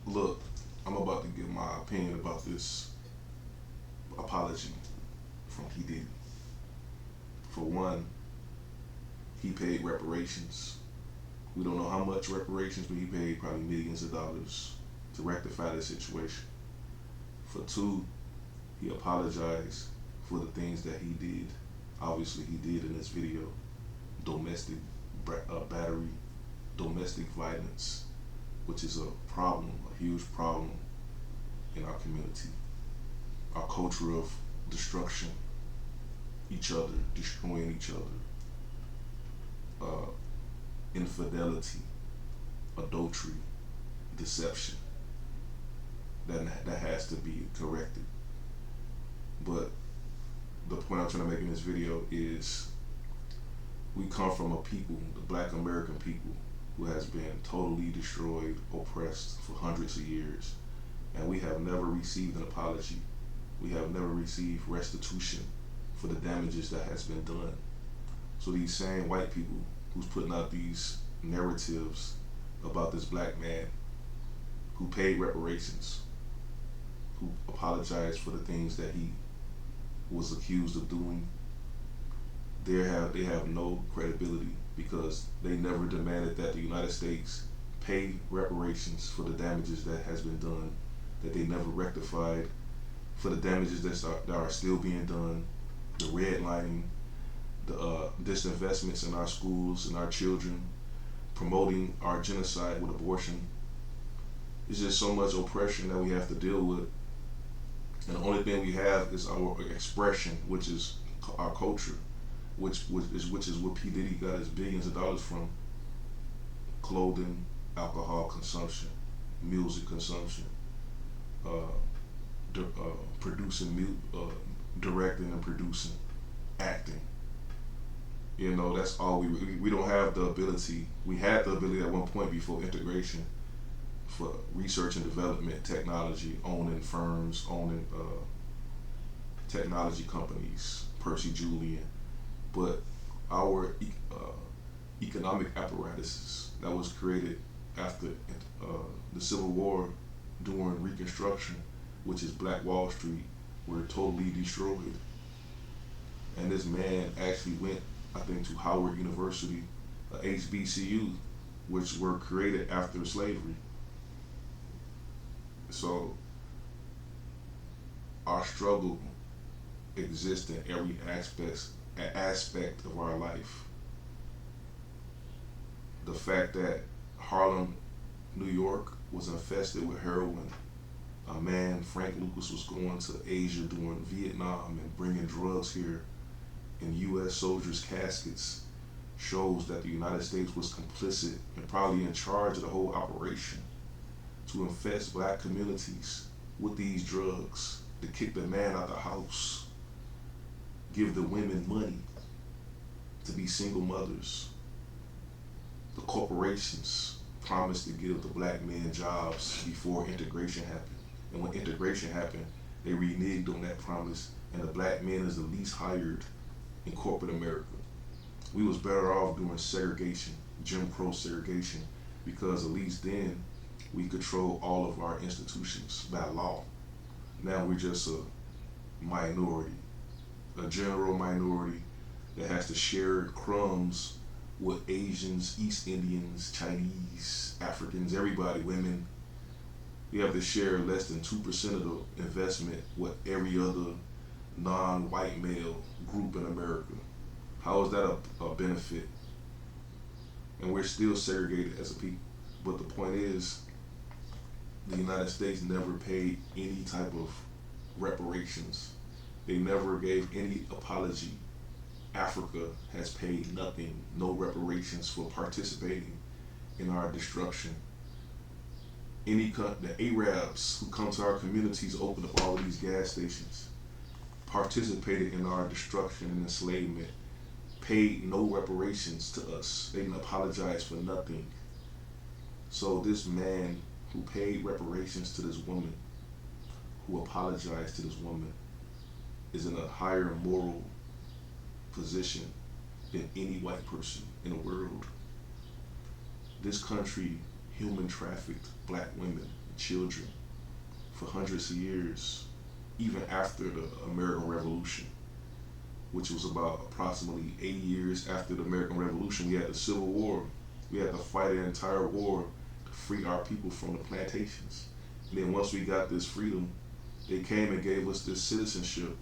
Look, I'm about to give my opinion about this apology from Diddy. For one, he paid reparations. We don't know how much reparations, but he paid probably millions of dollars to rectify this situation. For two, he apologized for the things that he did. Obviously, he did in this video domestic battery, domestic violence, which is a problem, a huge problem in our community. Our culture of destruction, each other, destroying each other, infidelity, adultery, deception. That has to be corrected. But the point I'm trying to make in this video is we come from a people, the Black American people, who has been totally destroyed, oppressed for hundreds of years, and we have never received an apology. We have never received restitution for the damages that has been done. So these same white people who's putting out these narratives about this black man who paid reparations, who apologized for the things that he was accused of doing, they have no credibility because they never demanded that the United States pay reparations for the damages that has been done, that they never rectified, for the damages that are still being done, the redlining, the disinvestments in our schools and our children, promoting our genocide with abortion. It's just so much oppression that we have to deal with. And the only thing we have is our expression, which is our culture, which is what P. Diddy got his billions of dollars from: clothing, alcohol consumption, music consumption, producing, directing and producing, acting. You know, that's all we don't have the ability. We had the ability at one point before integration for research and development, technology, owning firms, owning technology companies, Percy Julian. But our economic apparatuses that was created after the Civil War during Reconstruction, which is Black Wall Street, were totally destroyed. And this man actually went, I think, to Howard University, HBCU, which were created after slavery. So our struggle exists in every aspect of our life. The fact that Harlem, New York was infested with heroin. A man, Frank Lucas, was going to Asia during Vietnam and bringing drugs here in U.S. soldiers' caskets, shows that the United States was complicit and probably in charge of the whole operation to infest black communities with these drugs, to kick the man out of the house, give the women money to be single mothers. The corporations promised to give the black men jobs before integration happened. And when integration happened, they reneged on that promise, and the black man is the least hired in corporate America. We was better off doing segregation, Jim Crow segregation, because at least then we control all of our institutions by law. Now we're just a minority, a general minority that has to share crumbs with Asians, East Indians, Chinese, Africans, everybody, women. We have to share less than 2% of the investment with every other non-white male group in America. How is that a benefit? And we're still segregated as a people. But the point is, the United States never paid any type of reparations. They never gave any apology. Africa has paid nothing, no reparations for participating in our destruction. The Arabs who come to our communities, open up all of these gas stations, participated in our destruction and enslavement, paid no reparations to us. They didn't apologize for nothing. So this man who paid reparations to this woman, who apologized to this woman, is in a higher moral position than any white person in the world. This country human trafficked black women, children for hundreds of years, even after the American Revolution, which was about approximately 80 years after the American Revolution. We had the Civil War. We had to fight an entire war to free our people from the plantations. And then once we got this freedom, they came and gave us this citizenship,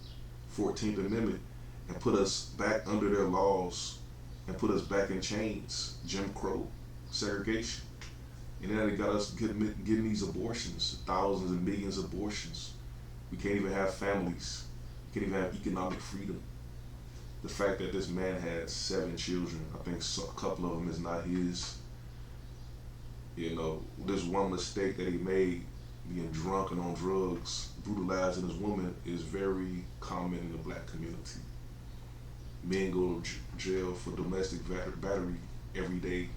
14th Amendment, and put us back under their laws and put us back in chains, Jim Crow, segregation. And then they got us getting these abortions, thousands and millions of abortions. We can't even have families. We can't even have economic freedom. The fact that this man had 7 children, I think a couple of them is not his. You know, this one mistake that he made, being drunk and on drugs, brutalizing his woman, is very common in the black community. Men go to jail for domestic battery every day.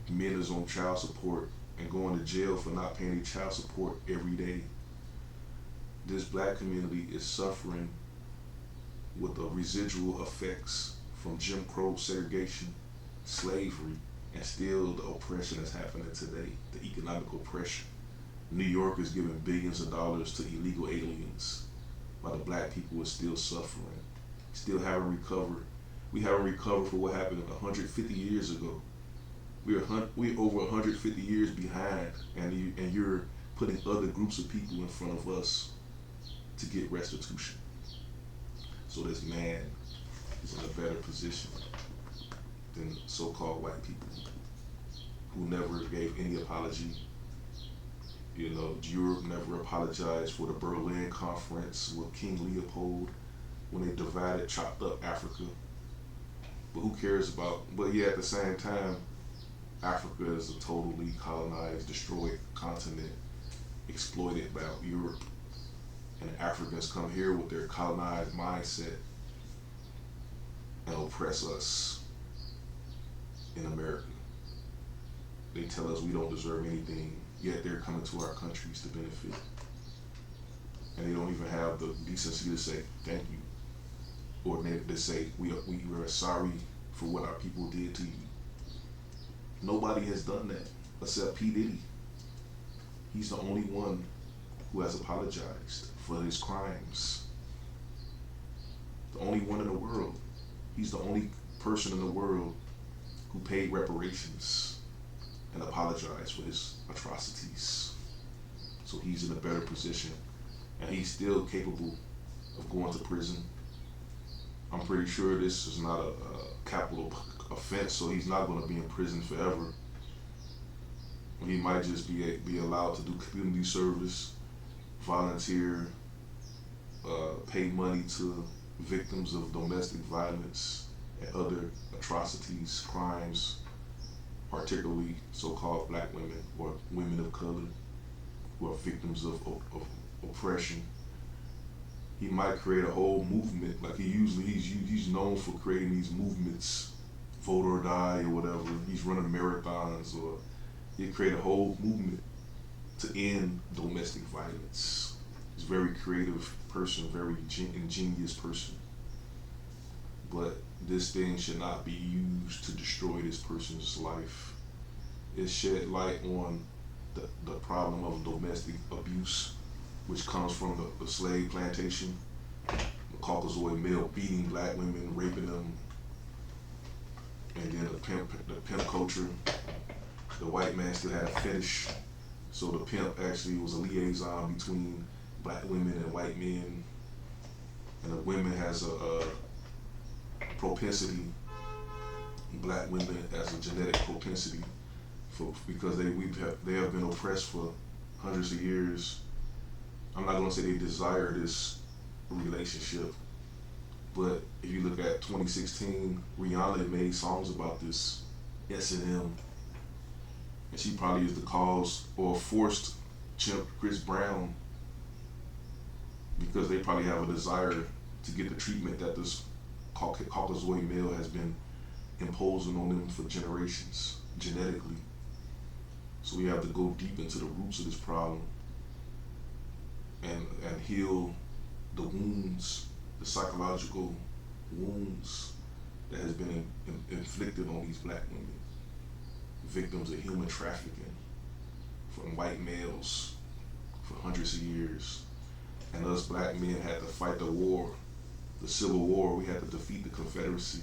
Men is on child support and going to jail for not paying their child support every day. This black community is suffering with the residual effects from Jim Crow segregation, slavery, and still the oppression that's happening today, the economic oppression. New York is giving billions of dollars to illegal aliens, while the black people is still suffering, still haven't recovered. We haven't recovered for what happened 150 years ago. We're over 150 years behind, and you're putting other groups of people in front of us to get restitution. So this man is in a better position than so-called white people who never gave any apology. You know, Europe never apologized for the Berlin Conference with King Leopold when they divided, chopped up Africa. But who cares about, but yeah, at the same time, Africa is a totally colonized, destroyed continent, exploited by Europe. And Africans come here with their colonized mindset and oppress us in America. They tell us we don't deserve anything, yet they're coming to our countries to benefit. And they don't even have the decency to say thank you, or to say we are sorry for what our people did to you. Nobody has done that except P. Diddy. He's the only one who has apologized for his crimes. The only one in the world. He's the only person in the world who paid reparations and apologized for his atrocities. So he's in a better position, and he's still capable of going to prison. I'm pretty sure this is not a capital offense, so he's not going to be in prison forever. He might just be allowed to do community service, volunteer, pay money to victims of domestic violence and other atrocities, crimes, particularly so-called black women or women of color who are victims of oppression. He might create a whole movement, like he's known for creating these movements, vote or die or whatever. He's running marathons, or he create a whole movement to end domestic violence. He's a very creative person, very ingenious person. But this thing should not be used to destroy this person's life. It shed light on the problem of domestic abuse, which comes from the slave plantation, the Caucasoid male beating black women, raping them, and then the pimp culture. The white man still had a fetish, so the pimp actually was a liaison between black women and white men, and the women has a propensity, black women as a genetic propensity, because they have been oppressed for hundreds of years. I'm not going to say they desire this relationship, but if you look at 2016, Rihanna made songs about this S&M, and she probably is the cause or forced Chimp Chris Brown, because they probably have a desire to get the treatment that this Caucasoid male has been imposing on them for generations, genetically. So we have to go deep into the roots of this problem and heal the wounds, the psychological wounds that has been inflicted on these black women, victims of human trafficking. from white males for hundreds of years. And us black men had to fight the war, the Civil War. We had to defeat the Confederacy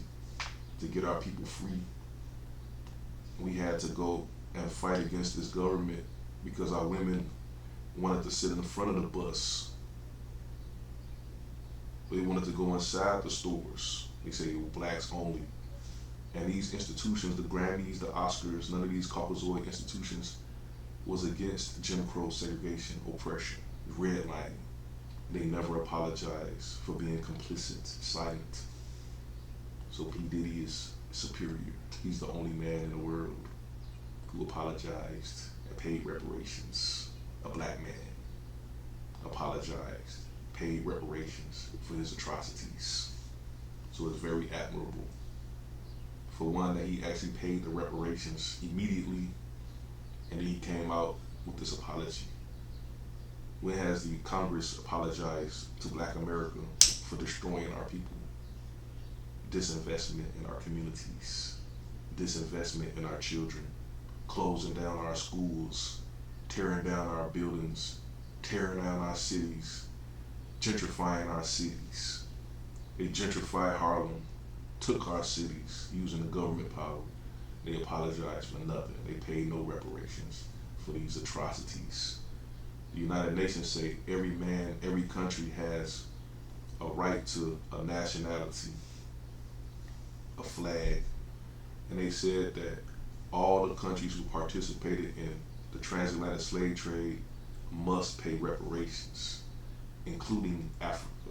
to get our people free. We had to go and fight against this government because our women wanted to sit in the front of the bus. They wanted to go inside the stores. They said they were blacks only. And these institutions, the Grammys, the Oscars, none of these Caucasoid institutions was against Jim Crow segregation, oppression, redlining. They never apologized for being complicit, silent. So P. Diddy is superior. He's the only man in the world who apologized and paid reparations. A black man apologized, paid reparations for his atrocities. So it's very admirable. For one, that he actually paid the reparations immediately, and then he came out with this apology. When has the Congress apologized to Black America for destroying our people? Disinvestment in our communities, disinvestment in our children, closing down our schools, tearing down our buildings, tearing down our cities, gentrifying our cities. They gentrified Harlem, took our cities using the government power. They apologized for nothing. They paid no reparations for these atrocities. The United Nations say every man, every country has a right to a nationality, a flag. And they said that all the countries who participated in the transatlantic slave trade must pay reparations, including Africa.